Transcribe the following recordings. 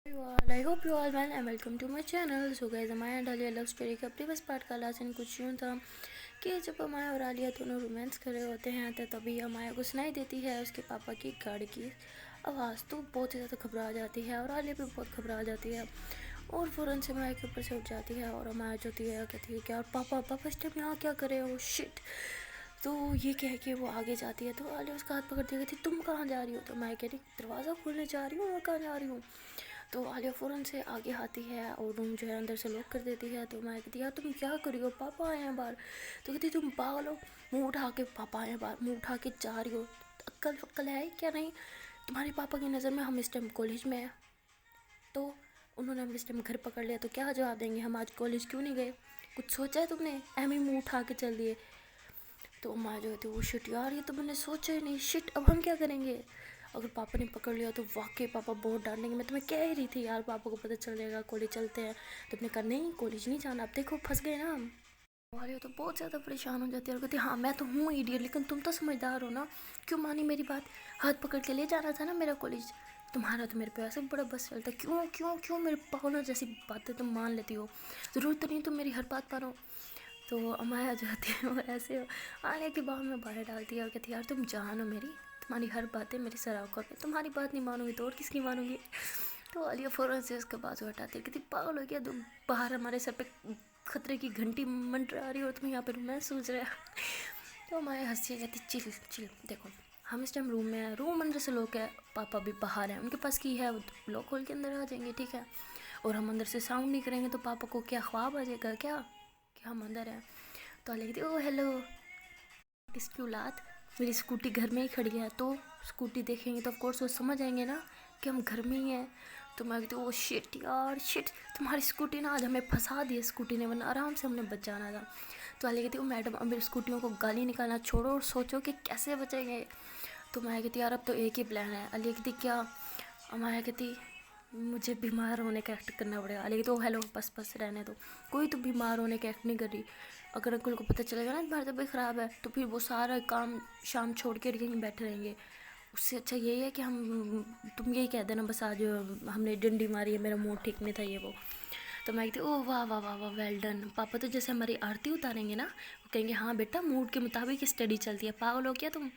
Everyone, I hope you all well and welcome to my channel. So guys, अमाया और Alia love story का previous part का last scene कुछ यूँ था कि जब अमाया और आलिया दोनों रोमांस कर रहे होते हैं तो तभी अमाया को सुनाई देती है उसके पापा की गाड़ी की आवाज़। तो बहुत ही ज़्यादा घबरा जाती है और आलिया भी बहुत घबरा जाती है और फ़ौरन से अमाया के ऊपर से उठ जाती है और अमाया जो होती है कहती है कि यार पापा पापा इस टाइम यहाँ क्या करे हो शिट। तो ये कह के वो आगे जाती है तो आलिया उसका हाथ पकड़ती है कहती तुम कहाँ जा रही हो। तो मैं कह रही दरवाज़ा खोलने जा रही हूँ और कहाँ जा रही हूँ। तो आलिया फ़ौरन से आगे आती है और रूम जो है अंदर से लॉक कर देती है। तो मैं कहती यार तुम क्या कर रही हो पापा आए हैं बाहर। तो कहती तुम पागल हो, मुँह उठा के पापा आए हैं बाहर, मुँह उठा के जा रही हो, अक्ल वक्ल है क्या नहीं तुम्हारे पापा की नज़र में। हम इस टाइम कॉलेज में हैं तो उन्होंने हम इस टाइम घर पकड़ लिया तो क्या जवाब देंगे, हम आज कॉलेज क्यों नहीं गए, कुछ सोचा है तुमने, एम ही मुँह उठा के चल दिए। तो माँ जो होती है वो शिट यार ये तो मैंने सोचा ही नहीं, शिट अब हम क्या करेंगे, अगर पापा ने पकड़ लिया तो वाकई पापा बहुत डांटेंगे। मैं तुम्हें कह ही रही थी यार पापा को पता चल जाएगा कॉलेज चलते हैं। तो अपने कहा नहीं कॉलेज नहीं जाना, अब देखो फंस गए ना हम। वाले तो बहुत ज़्यादा परेशान हो जाती है और कहती हाँ मैं तो हूँ इडियट लेकिन तुम तो समझदार हो ना, क्यों मानी मेरी बात, हाथ पकड़ के ले जाना था ना मेरा कॉलेज। तुम्हारा तो मेरे पे ऐसे बड़ा बस चलता है, क्यों क्यों क्यों मेरे पागलों जैसी बातें तुम मान लेती हो, ज़रूरत तो नहीं तुम मेरी हर बात मानो। तो अमाया जो होती है वो ऐसे आने के बाद में बाहर डालती है और कहती है यार तुम जानो मेरी, तुम्हारी हर बातें मेरी सर आँखों पे, तुम्हारी बात नहीं मानूंगी तो और किसकी मानूंगी। तो आलिया फ़ौरन से उसके बाजू हटाती है कहती पागल हो गया तुम, बाहर हमारे सर पे खतरे की घंटी मंडरा रही हो, तुम यहाँ पे मैं सूझ रहा है। तो अमाया हंसती है कहती चिल चिल देखो हम इस टाइम रूम में हैं, रूम अंदर से लॉक है, पापा भी बाहर हैं, उनके पास की है वो लॉक खोल के अंदर आ जाएंगे ठीक है। और हम अंदर से साउंड नहीं करेंगे तो पापा को क्या ख्वाब आ जाएगा क्या कि हम अंदर हैं। तो आलिया कहती ओ हेलो किसकी औलाद, मेरी स्कूटी घर में ही खड़ी है। तो स्कूटी देखेंगे तो ऑफकोर्स वो समझ आएंगे ना कि हम घर में ही हैं। तो मैं कहती ओ शिट यार शिट, तुम्हारी स्कूटी ना आज हमें फंसा दी स्कूटी ने, वरना आराम से हमने बच जाना था। तो आलिया कहती ओ मैडम अब मेरी स्कूटियों को गाली निकालना छोड़ो और सोचो कि कैसे बचेंगे। तो मैं कहती यार अब तो एक ही प्लान है। आलिया कहती क्या, अमाया कहती मुझे बीमार होने का एक्ट करना पड़ेगा। अली तो हेलो बस बस रहने दो, कोई तो बीमार होने का एक्ट नहीं कर रही। अगर अंकल को पता चलेगा ना तुम्हारी तबीयत ख़राब है तो फिर वो सारा काम शाम छोड़ के कहीं बैठे रहेंगे। उससे अच्छा यही है कि हम तुम यही कह देना बस आज हमने डंडी मारी है, मेरा मूड ठीक नहीं था ये वो। तो मैं कहती ओह वाह वाह वाह वाह वेल डन, पापा तो जैसे हमारी आरती उतारेंगे ना वो कहेंगे हाँ बेटा मूड के मुताबिक स्टडी चलती है, पागल हो क्या तुम।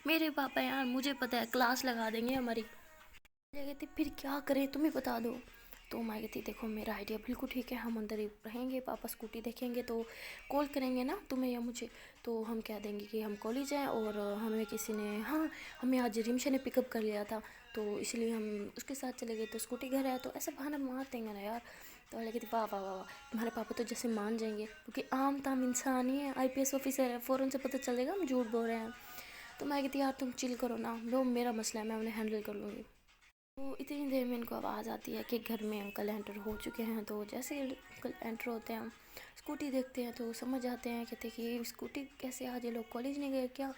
मेरे पापा यार मुझे पता है क्लास लगा देंगे हमारी। ये कहती फिर क्या करें तुम ही बता दो। तो मैं कहती देखो मेरा आइडिया बिल्कुल ठीक है, हम अंदर ही रहेंगे, पापा स्कूटी देखेंगे तो कॉल करेंगे ना तुम्हें या मुझे, तो हम कह देंगे कि हम कॉलेज हैं और हमें किसी ने हाँ हमें आज रिमशा ने पिकअप कर लिया था तो इसलिए हम उसके साथ चले गए, तो स्कूटी घर है, तो ऐसा बहाना मार देंगे ना यार। तो वाले कहती वाह वाह वाह वाह, तुम्हारे पापा तो जैसे मान जाएंगे क्योंकि आम ताम इंसान ही है, आईपीएस ऑफिसर है, फ़ौरन से पता चलेगा हम झूठ बोल रहे हैं। तो मैं कहती यार तुम चिल करो ना, वो मेरा मसला है मैं उन्हें हैंडल कर लूँगी। तो इतनी देर में इनको आवाज़ आती है कि घर में अंकल एंटर हो चुके हैं। तो जैसे ही अंकल एंटर होते हैं स्कूटी देखते हैं तो समझ आते हैं, कहते हैं कि स्कूटी कैसे आज ये लोग कॉलेज नहीं गए क्या।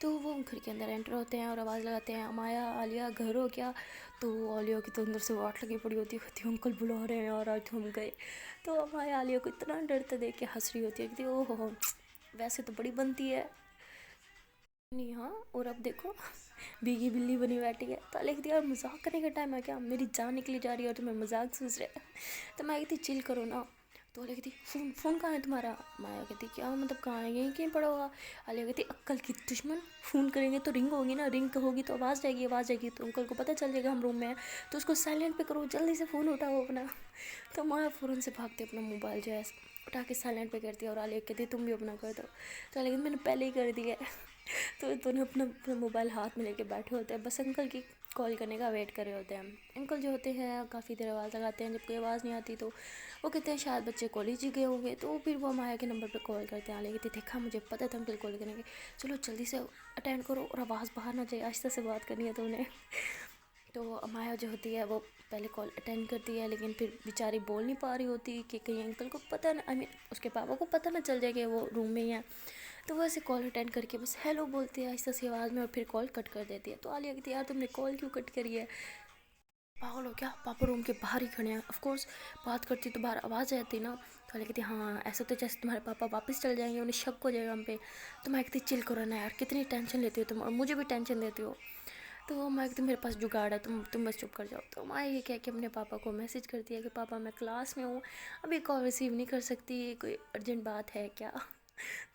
तो वो घर के अंदर एंटर होते हैं और आवाज़ लगाते हैं अमाया आलिया घर हो क्या। तो आलिया की तो अंदर से वाट लगी पड़ी होती है, कहती अंकल बुला रहे हैं यार आज हम गए। तो अमाया आलिया को इतना डरते देख के हंस रही होती है, कहती ओहो वैसे तो बड़ी बनती है नहीं हाँ, और अब देखो भीगी बिल्ली बनी बैठी है। तो लिख दिया मजाक करने का टाइम है क्या, मेरी जान निकली जा रही है और तुम्हें मजाक सूझ रहा है। तो मैं कहती चिल करो ना। तो अली कहती फ़ोन फ़ोन कहाँ है तुम्हारा। माया कहती क्या मतलब कहाँ है, यहीं कहीं पड़ा होगा। अलिया कहती अक्ल की दुश्मन, फ़ोन करेंगे तो रिंग होगी ना, रिंग होगी तो आवाज़ जाएगी, आवाज़ जाएगी तो अंकल को पता चल जाएगा हम रूम में हैं, तो उसको साइलेंट पे करो, जल्दी से फ़ोन उठाओ अपना। तो माया फ़ौरन से भागते अपना मोबाइल जो है उठा के साइलेंट पे करती है और आलिया कहती तुम भी अपना कर दो। तो आलिया मैंने पहले ही कर दिया है। तो दोनों अपना अपना मोबाइल हाथ में लेके बैठे होते हैं, बस अंकल की कॉल करने का वेट कर रहे होते हैं। अंकल जो होते हैं काफ़ी देर आवाज़ लगाते हैं, जब कोई आवाज़ नहीं आती तो वो कहते हैं शायद बच्चे कॉलेज ही गए होंगे। तो फिर वो माया के नंबर पे कॉल करते हैं। आलिया कहती देखा मुझे पता था अंकल कॉल करेंगे, चलो जल्दी से अटेंड करो और आवाज़ बाहर ना जाए, आहिस्ता से बात करनी है तो उन्हें। तो माया जो होती है वो पहले कॉल अटेंड करती है लेकिन फिर बेचारी बोल नहीं पा रही होती कि कहीं अंकल को पता ना, आई मीन उसके पापा को पता ना चल जाए कि वो रूम में ही है। तो वो ऐसे कॉल अटेंड करके बस हेलो बोलती है आहिस्ता सी आवाज़ में और फिर कॉल कट कर देती है। तो आलिया कहती है यार तुमने कॉल क्यों कट करी है, पागल हो क्या, पापा रूम के बाहर ही खड़े हैं, ऑफकोर्स बात करती तो बाहर आवाज़ आती ना। तो आलिया कहती हाँ ऐसा तो जैसे तुम्हारे पापा वापस चल जाएंगे उन्हें शक हो जाएगा हम पे। तो मैं कहती चिल करो ना यार, कितनी टेंशन लेती हो तुम और मुझे भी टेंशन देती हो। تو माया कहती मेरे पास जुगाड़ है, तुम बस चुप कर जाओ। तो माया ये कह के अपने पापा को मैसेज करती है कि पापा मैं क्लास में हूँ, अभी कॉल रिसीव नहीं कर सकती, कोई अर्जेंट बात है क्या?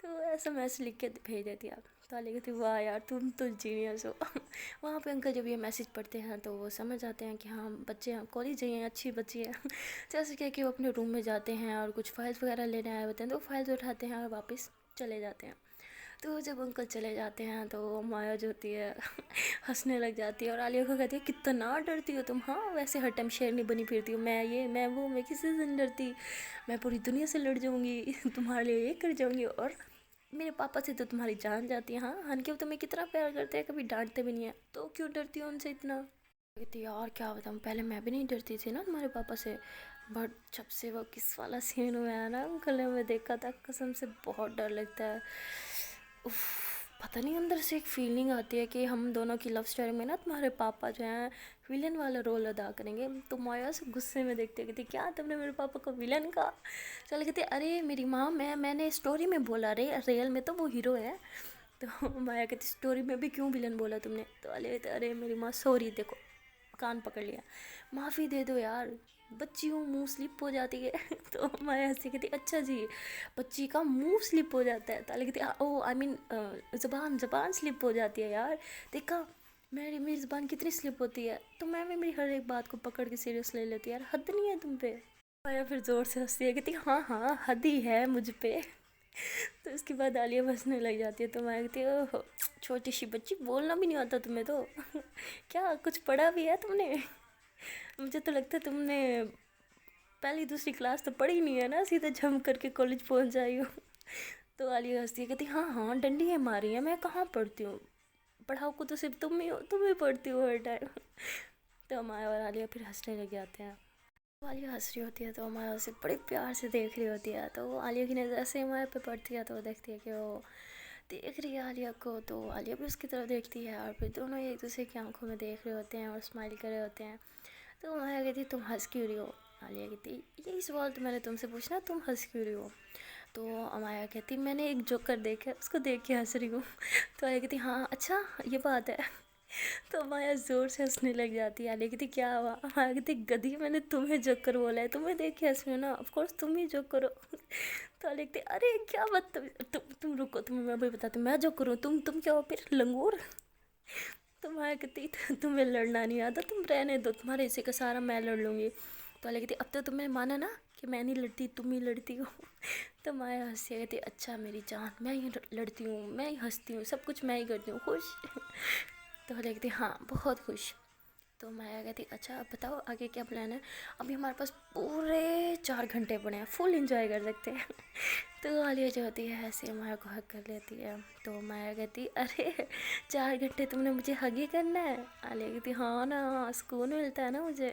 तो ऐसा मैसेज लिख के भेज देती है। तो आलिया कहती वाह यार तुम तो जीनियस हो। वहाँ पे अंकल जब ये मैसेज पढ़ते हैं तो वो समझ जाते हैं कि हाँ बच्चे हैं, कॉलेज हैं, अच्छी बच्ची है। जैसे कह के वो अपने रूम में जाते हैं और कुछ फाइल्स वगैरह लेने आए होते हैं, तो फाइल्स उठाते हैं और वापस चले जाते हैं। तो जब अंकल चले जाते हैं तो माया जो होती है हंसने लग जाती है और आलिया को कहती है कितना डरती हो तुम, हाँ वैसे हर टाइम शेरनी बनी फिरती हो, मैं ये मैं वो, मैं किसी से नहीं डरती, मैं पूरी दुनिया से लड़ जाऊँगी, तुम्हारे लिए ये कर जाऊँगी, और मेरे पापा से तो तुम्हारी जान जाती है। हाँ हनके तुम्हें कितना प्यार करते हैं, कभी डांटते भी नहीं है, तो क्यों डरती हो उनसे इतना? कहती यार क्या बताऊँ, पहले मैं भी नहीं डरती थी ना तुम्हारे पापा से, बट जब से वो किस वाला सीन हुआ है ना अंकल ने मैं देखा था, कसम से बहुत डर लगता है। उफ, पता नहीं अंदर से एक फीलिंग आती है कि हम दोनों की लव स्टोरी में ना तुम्हारे पापा जो हैं विलन वाला रोल अदा करेंगे। तो माया से गुस्से में देखते कहती क्या तुमने मेरे पापा को विलन कहा? चल कहती अरे मेरी माँ मैंने स्टोरी में बोला रे, रियल में तो वो हीरो है। तो माया कहती स्टोरी में भी क्यों विलन बोला तुमने? तो अले कहते अरे मेरी माँ सॉरी, देखो कान पकड़ लिया, माफ़ी दे दो यार, बच्ची हूँ मुँह स्लिप हो जाती है। तो माया हंसी कहती अच्छा जी बच्ची का मुंह स्लिप हो जाता है? ताले कहती ओ आई मीन ज़बान स्लिप हो जाती है यार, देखा मेरी ज़बान कितनी स्लिप होती है, तो मैं भी मेरी हर एक बात को पकड़ के सीरियस ले लेती है यार, हद नहीं है तुम पे? माया फिर ज़ोर से हंसती है कहती हाँ हाँ हद ही है मुझ पे। तो उसके बाद आलिया हंसने लग जाती है। तो मैं कहती हूँ ओहो छोटी सी बच्ची, बोलना भी नहीं आता तुम्हें तो? क्या कुछ पढ़ा भी है तुमने? मुझे तो लगता है तुमने पहली दूसरी क्लास तो पढ़ी नहीं है ना, सीधे जम करके कॉलेज पहुंच जाई हो। तो आलिया हंसती है कहती हाँ हाँ डंडियाँ मारी हैं, मैं कहाँ पढ़ती हूँ, पढ़ाओ को तो सिर्फ तुम ही हो, तुम ही पढ़ती हो हर टाइम। तो माया और आलिया फिर हंसने लग जाते हैं। तो आलिया हंस रही होती है तो माया उसे बड़े प्यार से देख रही होती है, तो आलिया की नज़र ऐसे माया पे पड़ती है तो वो देखती है कि वो देख रही है आलिया को, तो आलिया भी उसकी तरफ देखती है और फिर दोनों एक दूसरे की आंखों में देख रहे होते हैं और स्माइल कर रहे होते हैं। तो माया कहती तुम हंस क्यों रही हो? आलिया कहती यही सवाल तो मैंने तुमसे पूछना, तुम हंस क्यों रही हो? तो माया कहती मैंने एक जोकर देखा, उसको देख के हंस रही हूँ। तो आलिया कहती हाँ अच्छा ये बात है। तो माया ज़ोर से हंसने लग जाती है। आलिया कहती क्या हुआ? माया कहती गधी मैंने तुम्हें जोकर बोला है, तुम्हें देख के हंस रही हो ना, ऑफकोर्स तुम ही जोकर हो। तो आलिया कहती अरे क्या बात, तुम रुको, तुम्हें मैं भी बताती हूँ मैं जोकर हूँ, तुम क्या हो फिर लंगूर? तो माया कहती तुम्हें लड़ना नहीं आता, तुम रहने दो, तुम्हारे हिस्से का सारा मैं लड़ लूँगी। तो आलिया कहती अब तो तुम्हें माना ना कि मैं नहीं लड़ती तुम ही लड़ती हो। तो माया हंसी कहती अच्छा मेरी जान, मैं ही लड़ती हूँ, मैं ही हंसती हूँ, सब कुछ मैं ही करती हूँ, खुश? तो आलिया कहती हाँ बहुत खुश। तो माया कहती अच्छा अब बताओ आगे क्या प्लान है? अभी हमारे पास पूरे 4 घंटे पड़े हैं, फुल इंजॉय कर सकते हैं। तो आलिया जो होती है ऐसे माया को हग कर लेती है। तो माया कहती अरे 4 घंटे तुमने मुझे हग ही करना है? आलिया कहती हाँ ना, सुकून मिलता है ना मुझे।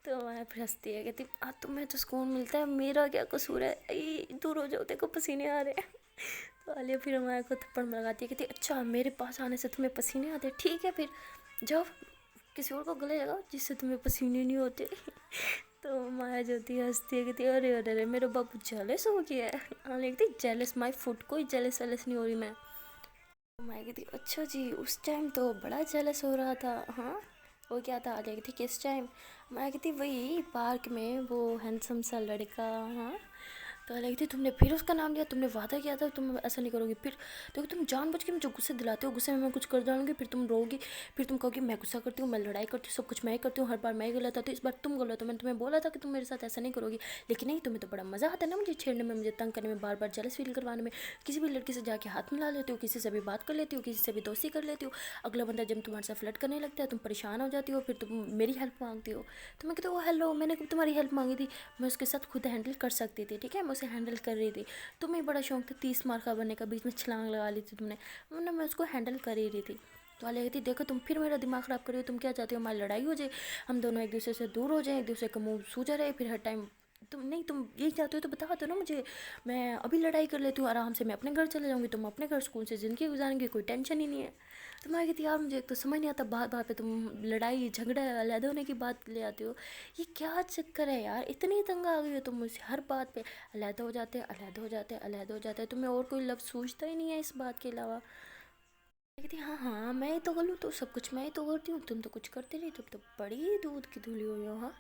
तो माया फिर हंसती है कहती तुम्हें तो सुकून मिलता है, मेरा क्या कसूर है, दूर हो जाओ देखो पसीने आ रहे हैं। तो आलिया फिर माया को थप्पड़ लगाती है कहती अच्छा मेरे पास आने से तुम्हें पसीने आते, ठीक है फिर जाओ किसी और को गले लगाओ जिससे तुम्हें पसीने नहीं होते। तो माया जो होती है हंसती है कहती है अरे अरे अरे मेरा बाबू जेलस हो गया है। हाँ लिखती जेलस माई फूड, कोई जेलस वेलस नहीं हो रही मैं। तो माया कहती अच्छा जी उस टाइम तो बड़ा जेलस हो रहा था, हाँ वो क्या था? आलिया कहती किस टाइम? माया कहती वही पार्क में वो हैंडसम सा लड़का। हाँ तो आलिया कहती तुमने फिर उसका नाम लिया, तुमने वादा किया था तुम ऐसा नहीं करोगी, फिर देखो तुम जानबूझ के मुझे गुस्से दिलाते हो, गुस्से में मैं कुछ कर डालूंगी फिर तुम रोगी, फिर तुम कहोगी मैं गुस्सा करती हूँ, मैं लड़ाई करती हूँ, सब कुछ मैं ही करती हूँ, हर बार मैं ही गलत होती हूँ, इस बार तुम गलत हो, मैंने तुम्हें बोला था कि तुम मेरे साथ ऐसा नहीं करोगी, लेकिन नहीं तुम्हें तो बड़ा मज़ा आता है ना मुझे छेड़ने में, मुझे तंग करने में, बार बार जेलस फील करवाने में, किसी भी लड़की से जाके हाथ मिला लेती हो, किसी से भी बात कर लेती हो, किसी से भी दोस्ती कर लेती हो, अगला बंदा जब तुम्हारे साथ फ्लर्ट करने लगता है तुम परेशान हो जाती हो, फिर तुम मेरी हेल्प मांगती हो। तो मैं कहती हूँ हेलो मैंने तुम्हारी हेल्प मांगी थी, मैं उसके साथ खुद हैंडल कर सकती थी, ठीक है मैं उसे हैंडल कर रही थी, तुम्हें बड़ा शौक था 30 मार का बनने का, बीच में छलांग लगा ली थी तुमने, वरना मैं उसको हैंडल कर ही रही थी। तो आलिया कहती देखो तुम फिर मेरा दिमाग ख़राब कर रही हो, तुम क्या चाहते हो हमारी लड़ाई हो जाए, हम दोनों एक दूसरे से दूर हो जाएं, एक दूसरे का मुंह सूझा रहे, फिर हर टाइम तुम यही चाहते हो तो बता दो ना मुझे, मैं अभी लड़ाई कर लेती हूँ आराम से, मैं अपने घर चले जाऊँगी, तुम अपने घर सुकून से ज़िंदगी गुजारेंगे, कोई टेंशन ही नहीं है। तो मैं कहती यार मुझे एक तो समझ नहीं आता, बात बात पे तुम लड़ाई झगड़ा अलग होने की बात ले आते हो, ये क्या चक्कर है यार, इतनी तंग आ गई हो तुम मुझसे, हर बात पे अलहदा हो जाते हैं अलहदा हो जाते हैं अलहदा हो जाते हैं, तुम्हें और कोई लफ्ज़ सूझता ही नहीं है इस बात के अलावा। कहती हाँ हाँ मैं ही तो गलू, तो सब कुछ मैं ही तो करती हूँ, तुम तो कुछ करते नहीं, तुम तो बड़ी दूध की धुली हुई हो। हाँ,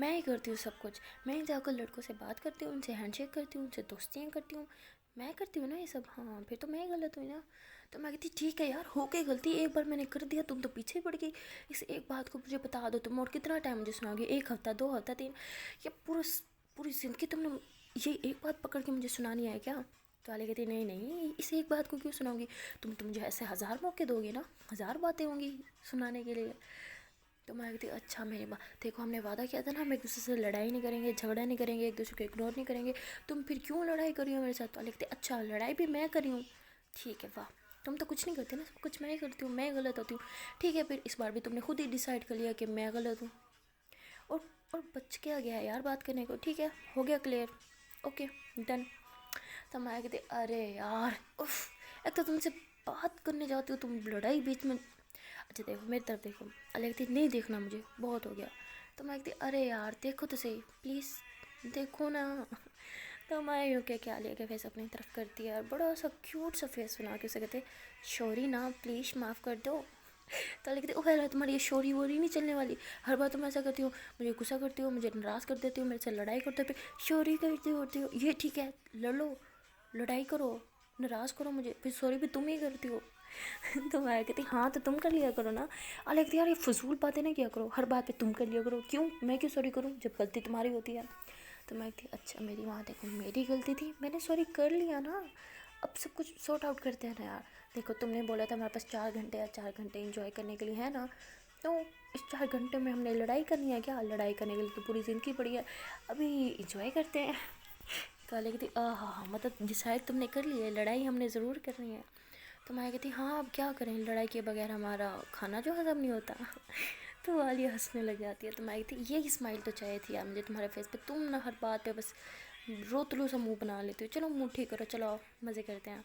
मैं ही करती हूँ सब कुछ, मैं ही जाकर लड़कों से बात करती हूँ, उनसे हैंडशेक करती हूँ, उनसे दोस्तियाँ करती हूँ, मैं करती हूँ ना ये सब। हाँ फिर तो मैं ही गलत हुई ना। तो मैं कहती ठीक है यार, हो गई गलती, एक बार मैंने कर दिया, तुम तो पीछे ही पड़ गई। इस एक बात को मुझे बता दो तुम, और कितना टाइम मुझे सुनाओगे, 1 हफ्ता 2 हफ्ता 3, या पूरी ज़िंदगी तुमने ये एक बात पकड़ के मुझे सुनानी है क्या? तो आलिया कहती नहीं नहीं, इस एक बात को क्यों सुनाऊंगी, तुम तो मुझे ऐसे 1000 मौके दोगे ना, 1000 बातें होंगी सुनाने के लिए। तो मैं कहती अच्छा मेरी बात देखो, हमने वादा किया था ना हम एक दूसरे से लड़ाई नहीं करेंगे, झगड़ा नहीं करेंगे, एक दूसरे को इग्नोर नहीं करेंगे, तुम फिर क्यों लड़ाई करी हो मेरे साथ? तो आलिया कहती अच्छा लड़ाई भी मैं करी हूँ, ठीक है वाह, तुम तो कुछ नहीं करती ना, सब कुछ मैं ही करती हूँ, मैं गलत होती हूँ। ठीक है फिर इस बार भी तुमने खुद ही डिसाइड कर लिया कि मैं गलत हूँ, और और बच क्या गया यार बात करने को, ठीक है हो गया क्लियर, ओके डन। तो मैं कहती अरे यार उफ, एक तो तुमसे बात करने जाती हो तुम लड़ाई बीच में। अच्छा देखो मेरी तरफ देखो, अलग कहती नहीं देखना मुझे बहुत हो गया। तो मैं कहती अरे यार देखो तो सही प्लीज़, देखो ना। तो मैं यूँ कह के आलिया के फेस अपनी तरफ करती है, और बड़ा सा क्यूट सा फेस बना के उसे कहते शोरी ना प्लीज़ माफ़ कर दो। तो कहती ओ यार तुम्हारी ये शोरी वोरी नहीं चलने वाली, हर बार तुम ऐसा करती हो, मुझे गुस्सा करती हो, मुझे नाराज़ कर देती हो, मेरे से लड़ाई करते हो, फिर शोरी करती होती हो, ये ठीक है लड़ लो, लड़ाई करो, नाराज़ करो मुझे, फिर सॉरी भी तुम ही करती हो। तो मैं कहती हाँ तो तुम कर लिया करो ना। अलग कहती यार ये फजूल बातें ना किया करो, हर बात पे तुम कर लिया करो, क्यों मैं क्यों सॉरी करूँ जब गलती तुम्हारी होती है? तो मैं कहती अच्छा मेरी माँ देखो मेरी गलती थी, मैंने सॉरी कर लिया ना, अब सब कुछ सॉर्ट आउट करते हैं ना यार। देखो तुमने बोला था हमारे पास 4 घंटे या 4 घंटे इंजॉय करने के लिए है ना, तो इस 4 घंटे में हमने लड़ाई करनी है क्या? लड़ाई करने के लिए तो पूरी ज़िंदगी पड़ी है, अभी इंजॉय करते हैं। तो अलग कहती हाँ मतलब डिसाइड तुमने कर लिया है लड़ाई हमने ज़रूर करनी है। तो मैं कहती हाँ अब क्या करें, लड़ाई के बगैर हमारा खाना जो हज़म नहीं होता। तो वाली हंसने लग जाती है। तो मैं कहती ये स्माइल तो चाहिए थी यार मुझे तुम्हारे फेस पे, तुम ना हर बात पे बस रोतलू सा मुंह बना लेती हो, चलो मुंह ठीक करो, चलो आओ मज़े करते हैं।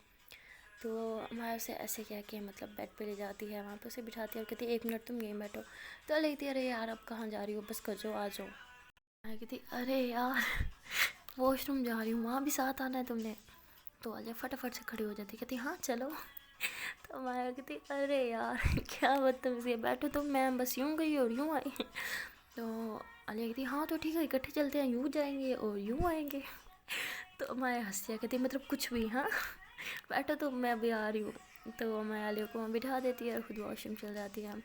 तो मैं उसे ऐसे कह के मतलब बेड पे ले जाती है, वहाँ पे उसे बिठाती है और कहती है 1 मिनट तुम यहीं बैठो। तो लेती अरे यार अब कहाँ जा रही हो, बस कर जाओ आ जाओ। मैं कहती अरे यार वॉशरूम जा रही हूँ, वहाँ भी साथ आना है तुमने? तो आलिया फटाफट से खड़ी हो जाती, कहती हाँ चलो। तो मैं कहती अरे यार क्या बदतमीज़ी है, बैठो तुम, मैं बस यूँ गई और यूँ आई। तो आलिया कहती हाँ तो ठीक है इकट्ठे चलते हैं, यूँ जाएंगे और यूँ आएंगे। तो मैं हंसिया कहती मतलब कुछ भी हाँ, बैठो तो मैं अभी आ रही हूँ। तो मैं आलिया को वहाँ बिठा देती है और खुद वॉशरूम चल जाती है,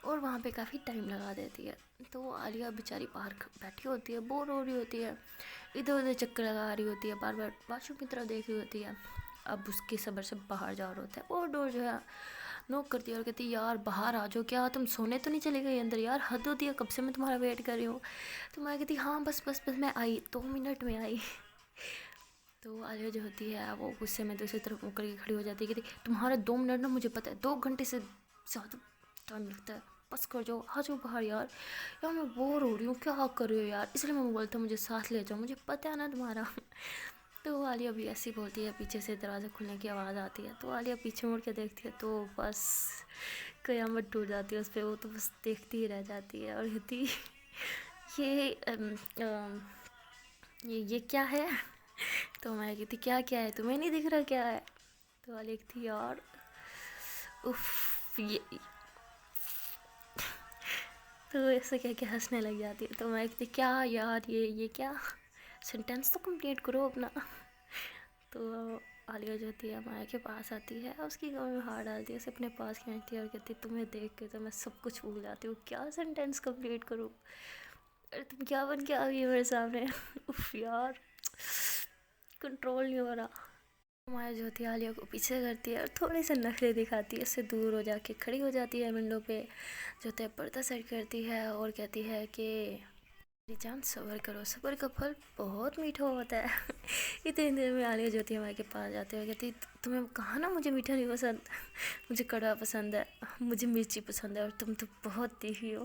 और वहाँ पे काफ़ी टाइम लगा देती है। तो आलिया बेचारी बाहर बैठी होती है, बोर हो रही होती है, इधर उधर चक्कर लगा रही होती है, बार बार वॉशरूम की तरफ देख रही होती है। अब उसके सब्र से बाहर जा रहा होता है, और डोर जो है नोक करती है और कहती है यार बाहर आ जाओ, क्या तुम सोने तो नहीं चली गई अंदर? यार हद होती है, कब से मैं तुम्हारा वेट कर रही हूँ। तो मैं कहती हाँ बस बस बस मैं आई, 2 मिनट में आई। तो आलिया जो होती है वो गुस्से में दूसरी तरफ मुकर के खड़ी हो जाती है, कहती तुम्हारा 2 मिनट ना मुझे पता है 2 घंटे से ज़्यादा टाइम लगता है, बस कर जाओ आ जाओ बाहर यार, यार मैं बोर हो रही हूँ, क्या कर रही हो यार, इसलिए मैं बोलता मुझे साथ ले जाओ, मुझे पता है ना तुम्हारा। तो आलिया भी ऐसी बोलती है, पीछे से दरवाज़ा खुलने की आवाज़ आती है, तो आलिया पीछे मुड़ के देखती है तो बस कयामत टूट जाती है उस पर, वो तो बस देखती ही रह जाती है और कहती ये ये क्या है? तो मैं कहती क्या क्या है, तुम्हें नहीं दिख रहा क्या है? तो आलिया कहती यार उफ ये, तो ऐसे कह के हंसने लग जाती है। तो मैं कहती क्या यार ये क्या, सेंटेंस तो कंप्लीट करो अपना। तो आलिया जो होती है माया के पास आती है, उसकी कमर में हाथ डालती है, उसे अपने पास खींचती है और कहती है तुम्हें देख के तो मैं सब कुछ भूल जाती हूँ, क्या सेंटेंस कंप्लीट करूँ, अरे तुम क्या बन के आ गई है मेरे सामने। उफ यार कंट्रोल नहीं हो रहा। माया जो होती है आलिया को पीछे करती है और थोड़े से नखरे दिखाती है, उससे दूर हो जाके खड़ी हो जाती है विंडो पे, जो होता है पर्दा सेट करती है और कहती है कि मेरी जान सब्र करो, सब्र का फल बहुत मीठा होता है। इतनी देर में आलिया जो होती है माया के पास जाते हुए कहती तुम्हें कहा ना मुझे मीठा नहीं पसंद, मुझे कड़वा पसंद है, मुझे मिर्ची पसंद है, और तुम तो बहुत तीखी हो।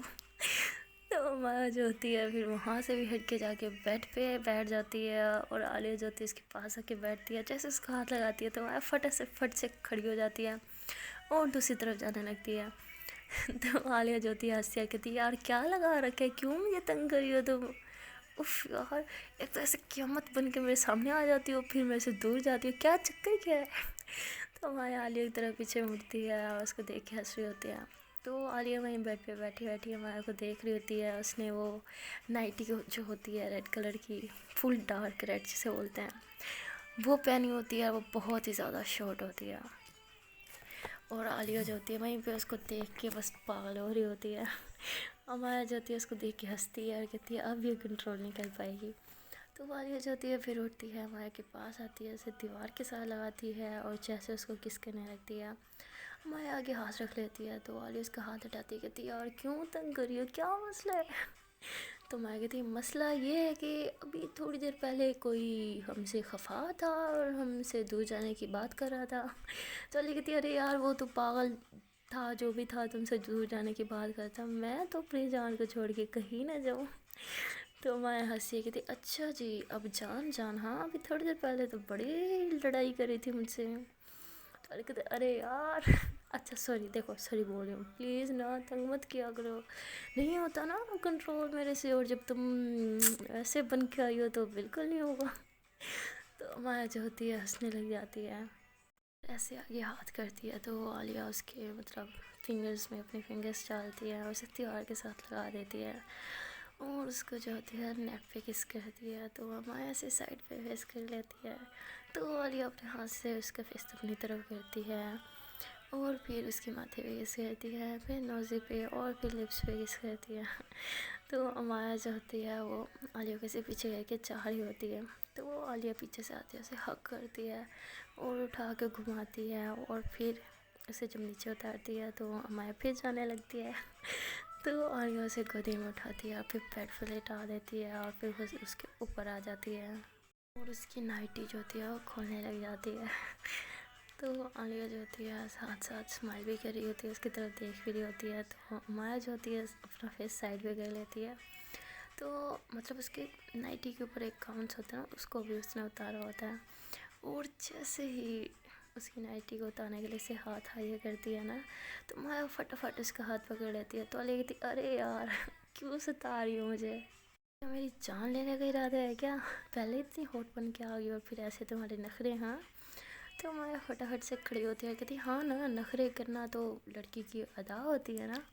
तो माया जो होती है फिर वहाँ से भी हट के जाके बेड पे बैठ जाती है, और आलिया जो होती है इसके पास आके बैठती है, जैसे उसका हाथ लगाती है तो माया फट से खड़ी हो जाती है और दूसरी तरफ जाने लगती है। तो आलिया जो होती है हंसती है, कहती है यार क्या लगा रखा है, क्यों मुझे तंग करी हो तुम? उफ यार एक तो ऐसे क़यामत बन के मेरे सामने आ जाती हो, फिर मेरे से दूर जाती हो, क्या चक्कर क्या है? तो हमारी आलिया की तरफ पीछे मुड़ती है और उसको देख के हंस रही होती है। तो आलिया वहीं बेड पे बैठी बैठी हमारे को देख रही होती है। उसने वो नाइटी जो होती है रेड कलर की, फुल डार्क रेड जिसे बोलते हैं, वो पहनी होती है। वो बहुत ही ज़्यादा शॉर्ट होती है और आलिया जो होती है वहीं पे उसको देख के बस पागल हो रही होती है। हमारा जो होती है उसको देख के हंसती है और कहती है अब ये कंट्रोल नहीं कर पाएगी। तो आलिया जो होती है फिर उठती है, हमारे के पास आती है, उसे दीवार के साथ लगाती है और जैसे उसको किस करने लगती है, हमारे आगे हाथ रख लेती है। तो आलिया उसका हाथ हटाती कहती है यार क्यों तंग करी हो, क्या मसला है? तो मैं कहती मसला ये है कि अभी थोड़ी देर पहले कोई हमसे खफा था और हमसे दूर जाने की बात कर रहा था। तो अली कहती अरे यार वो तो पागल था, जो भी था तुमसे दूर जाने की बात करता, मैं तो अपनी जान को छोड़ के कहीं ना जाऊँ। तो मैं हंसी कहती अच्छा जी, अब जान हाँ, अभी थोड़ी देर पहले तो बड़ी लड़ाई करी थी मुझसे। तो अरे कहते अरे यार अच्छा सॉरी, देखो सॉरी बोल रही हूँ, प्लीज़ ना तंग मत किया करो, नहीं होता ना कंट्रोल मेरे से, और जब तुम ऐसे बन के आई हो तो बिल्कुल नहीं होगा। तो माया जो होती है हंसने लग जाती है, ऐसे आगे हाथ करती है। तो आलिया उसके मतलब फिंगर्स में अपने फिंगर्स डालती है और उसे त्योहार के साथ लगा देती है और उसको जो होती है नेक पे किस करती है। तो माया से साइड पे फेस कर लेती है। तो आलिया अपने हाथ से उसका फेस अपनी तरफ करती है और फिर उसके माथे पे किस करती है, फिर नोज़े पे और फिर लिप्स पे किस करती है। तो माया जो होती है वो आलिया के से पीछे करके चाह रही होती है। तो वो आलिया पीछे से आती है, उसे हक करती है और उठा के घुमाती है और फिर उसे जब नीचे उतारती है तो माया फिर जाने लगती है। तो आलिया उसे गोदी में उठाती है, फिर बेड पे लेटा देती है और फिर उसके ऊपर आ जाती है और उसकी नाइटी जो होती है वो खोलने लग जाती है। तो आलिया जो होती है साथ साथ स्माइल भी कर रही होती है, उसकी तरफ देख भी रही होती है। तो माया जो होती है अपना फेस साइड पे कर लेती है। तो मतलब उसके नाइटी के ऊपर एक काउंस होता है ना, उसको भी उसने उतारा होता है और जैसे ही उसकी नाइटी को उतारने के लिए से हाथ हाई करती है ना, तो माया फटाफट उसका हाथ पकड़ लेती है। तो अली कहती अरे यार क्यों सता रही हो मुझे, क्या मेरी जान लेने का इरादा है क्या? पहले इतनी हॉट बन के आ गई और फिर ऐसे तुम्हारे नखरे। हाँ, तो माया फटाफट से खड़ी होती है, कहती हाँ ना, नखरे करना तो लड़की की अदा होती है ना।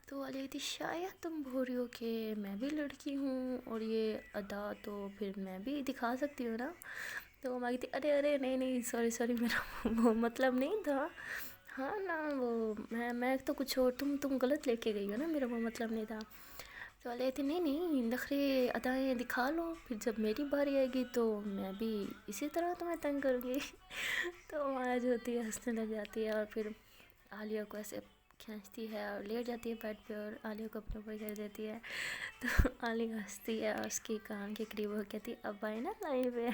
तो वाली कहती शायद तुम भूल रही हो कि मैं भी लड़की हूँ और ये अदा तो फिर मैं भी दिखा सकती हूँ ना। तो माँ कहती अरे अरे नहीं नहीं सॉरी सॉरी, मेरा वो मतलब नहीं था। हाँ ना, वो मैं तो कुछ और, तुम गलत लेके गई हो ना, मेरा वो मतलब नहीं था। तो वाले कहते नहीं नहीं, नखरे अदाएँ दिखा लो, फिर जब मेरी बारी आएगी तो मैं भी इसी तरह तुम्हें तंग करूँगी। तो माया जो होती है हंसने लग जाती है और फिर आलिया को ऐसे खींचती है और लेट जाती है बेड पे और आलिया को अपने ऊपर कर देती है। तो आलिया हंसती है और उसकी कान के करीब हो कहती है अब आए ना लाइन पे।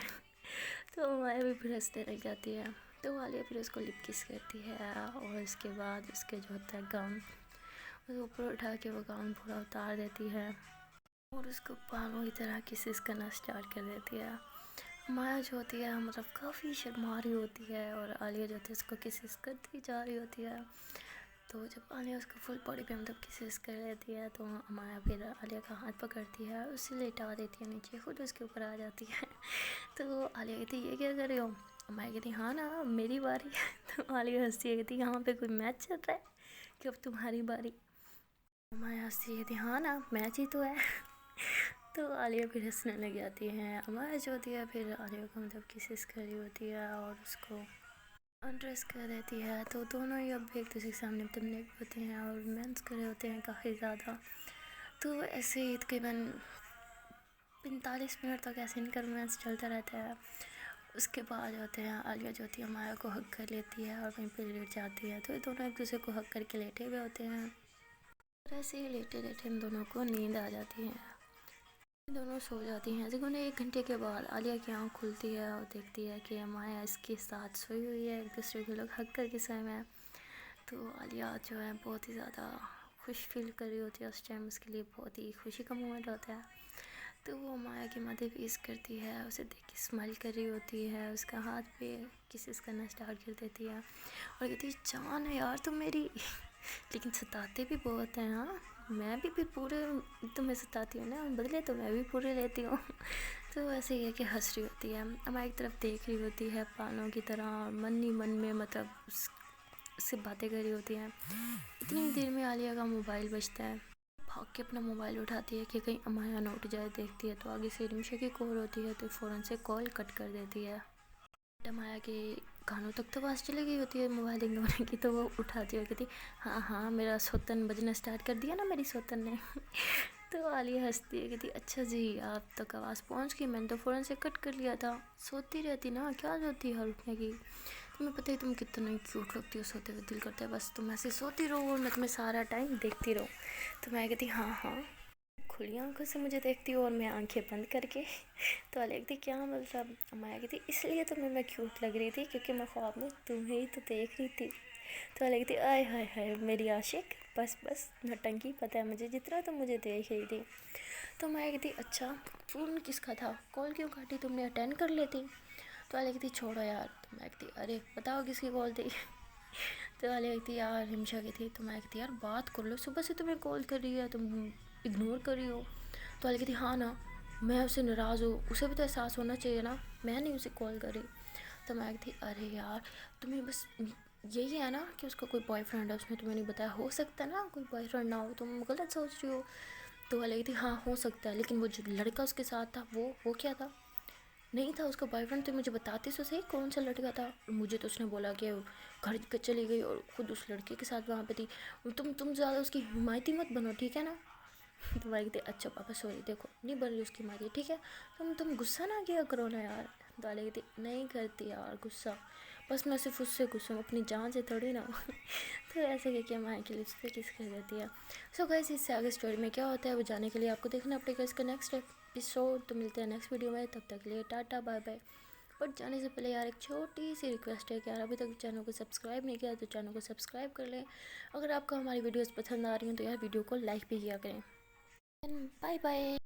तो माया भी फिर हंसने लग जाती है। तो आलिया फिर उसको लिप किस करती है और उसके बाद उसके जो होता है गाउन, उसको ऊपर उठा के वो गाउन पूरा उतार देती है और उसको पागलों की तरह किसेस करना स्टार्ट कर देती है। माया जो होती है मतलब काफ़ी शर्मा रही होती है और आलिया जो होती है उसको किसेस करती जा रही होती है। तो जब आलिया उसको फुल बॉडी पे मतलब किसेस कर लेती है तो माया फिर आलिया का हाथ पकड़ती है, उसे लेटा देती है नीचे, खुद उसके ऊपर आ जाती है। तो आलिया कहती है ये क्या कर रही हो? माया कहती हाँ ना मेरी बारी है। तो आलिया हंसती है, कहती यहाँ पे कोई मैच चल रहा है कि अब तुम्हारी बारी? माया हंसती है, हाँ ना मैच ही तो है। तो आलिया फिर हंसने लग जाती है। माया जो होती है फिर आलिया को मतलब किसेस कर रही होती है और उसको अनड्रेस कर देती है। तो दोनों ही अब एक दूसरे के सामने तमने होते हैं और रोमांस कर रहे होते हैं काफ़ी ज़्यादा। तो ऐसे ही तकरीबन 45 मिनट तक ऐसे इनका रोमांस चलता रहता है। उसके बाद होते हैं आलिया जो होती है माया को हग कर लेती है और वहीं पर लेट जाती है। तो ये दोनों एक दूसरे को हग करके लेटे हुए होते हैं और ऐसे ही लेटे लेटे इन दोनों को नींद आ जाती है, दोनों सो जाती हैं। तकरीबन 1 घंटे के बाद आलिया की आँख खुलती है और देखती है कि माया इसके साथ सोई हुई है, एक दूसरे को लोग हक करके सोए हुए हैं। तो आलिया जो है बहुत ही ज़्यादा खुश फील कर रही होती है, उस टाइम उसके लिए बहुत ही खुशी का मोमेंट होता है। तो वो माया के माथे पे किस करती है, उसे देख के स्माइल कर रही होती है, उसका हाथ पे किसेस करना स्टार्ट कर देती है और कहती है जान है यार तुम मेरी। लेकिन सताते भी बहुत हैं हाँ, मैं भी پھر پورے تمہیں ستاتی ہوں نا، بدلے تو میں بھی پورے لیتی ہوں تو ایسے ہی ہے کہ ہنس رہی ہوتی ہے، ہماری طرف دیکھ رہی ہوتی ہے پانوں کی طرح، اور من ہی من میں مطلب اس سے باتیں کر رہی ہوتی ہیں۔ اتنی دیر میں عالیہ کا موبائل بجتا ہے، بھاگ کے اپنا موبائل اٹھاتی ہے کہ کہیں امایا نہ اٹھ جائے، دیکھتی ہے تو آگے سے رمشا کی کال ہوتی ہے تو فوراً سے کال کٹ کر دیتی ہے۔ امایا کے کانوں تک تو آواز چلی گئی ہوتی ہے موبائل رنگ ہونے کی، تو وہ اٹھاتی ہے، کہتی ہاں ہاں میرا سوتن بجنا اسٹارٹ کر دیا نا میری سوتن نے تو عالیہ ہنستی ہے، کہتی اچھا جی آپ تک آواز پہنچ گئی، میں نے تو فوراً سے کٹ کر لیا تھا، سوتی رہتی نا، کیا ضرورت ہے اٹھنے کی، تمہیں پتہ ہے تم کتنا کیوٹ لگتی ہو، سوتے ہوئے دل کرتا ہے بس تم ایسے سوتی رہو اور میں تمہیں سارا ٹائم دیکھتی رہوں۔ تو میں کہتی ہاں ہاں، کھلی آنکھوں سے مجھے دیکھتی ہو اور میں آنکھیں بند کر کے تو عالیہ کہتی کیا مطلب، امایا کہتی اس لیے تمہیں میں کیوٹ لگ رہی تھی کیونکہ میں خواب میں تمہیں ہی تو دیکھ رہی تھی۔ تو عالیہ کہتی آئے ہائے ہائے میری عاشق، بس بس نٹنکی، پتہ ہے مجھے جتنا تم مجھے دیکھ رہی تھی۔ تو میں کہتی اچھا فون کس کا تھا، کال کیوں کاٹی، تم نے اٹینڈ کر لیتی۔ تو عالیہ کہتی چھوڑو یار، تو میں کہتی ارے بتاؤ کس کی کال تھی تو عالیہ کہتی یار رمشا کی تھی۔ تو میں کہتی یار بات کر لو، صبح سے تمہیں کال کر رہی ہے تم اگنور کر رہی ہو۔ تو عالیہ کہتی ہاں نا میں اسے ناراض ہوں، اسے بھی تو احساس ہونا چاہیے نا، میں نہیں اسے کال کری۔ تو میں کہتی ارے یار تمہیں بس یہی ہے نا کہ اس کا کوئی بوائے فرینڈ ہے، اس نے تمہیں نہیں بتایا، ہو سکتا ہے نا کوئی بوائے فرینڈ نہ ہو، تم غلط سوچ رہی ہو۔ تو عالیہ کہتی ہاں ہو سکتا ہے، لیکن وہ جو لڑکا اس کے ساتھ تھا وہ کیا تھا، نہیں تھا اس کا بوائے فرینڈ، تو مجھے بتاتی تو صحیح کون سا لڑکا تھا، مجھے تو اس نے بولا کہ گھر چلی گئی اور خود اس لڑکے کے ساتھ وہاں پہ تھی، تم زیادہ اس کی حمایتی مت بنو ٹھیک ہے نا۔ تو میں کہتی اچھا پاپا سوری، دیکھو نہیں بن رہی اس کی حمایتی ٹھیک ہے، تم غصہ نہ کیا کرو نا یار۔ تو عالیہ کہتی نہیں کرتی یار غصہ، بس میں صرف اس سے غصہ ہوں، اپنی جان سے تھوڑی نا تو ایسے کہ مائیں کے لپس پہ کس کر دیتی ہے۔ سو گائس اس سے آگے اسٹوری میں کیا ہوتا ہے وہ جانے کے لیے آپ کو دیکھنا پڑے گا اس کا نیکسٹ ایپیسوڈ۔ تو ملتے ہیں نیکسٹ ویڈیو میں، تب تک کے لیے ٹاٹا بائے بائے۔ بٹ جانے سے پہلے یار ایک چھوٹی سی ریکویسٹ ہے کہ یار ابھی تک چینل کو سبسکرائب نہیں کیا تو چینل کو سبسکرائب کر لیں، اگر آپ کو ہماری ویڈیوز پسند آ رہی ہیں تو یار ویڈیو کو لائک بھی کیا کریں۔ Bye bye.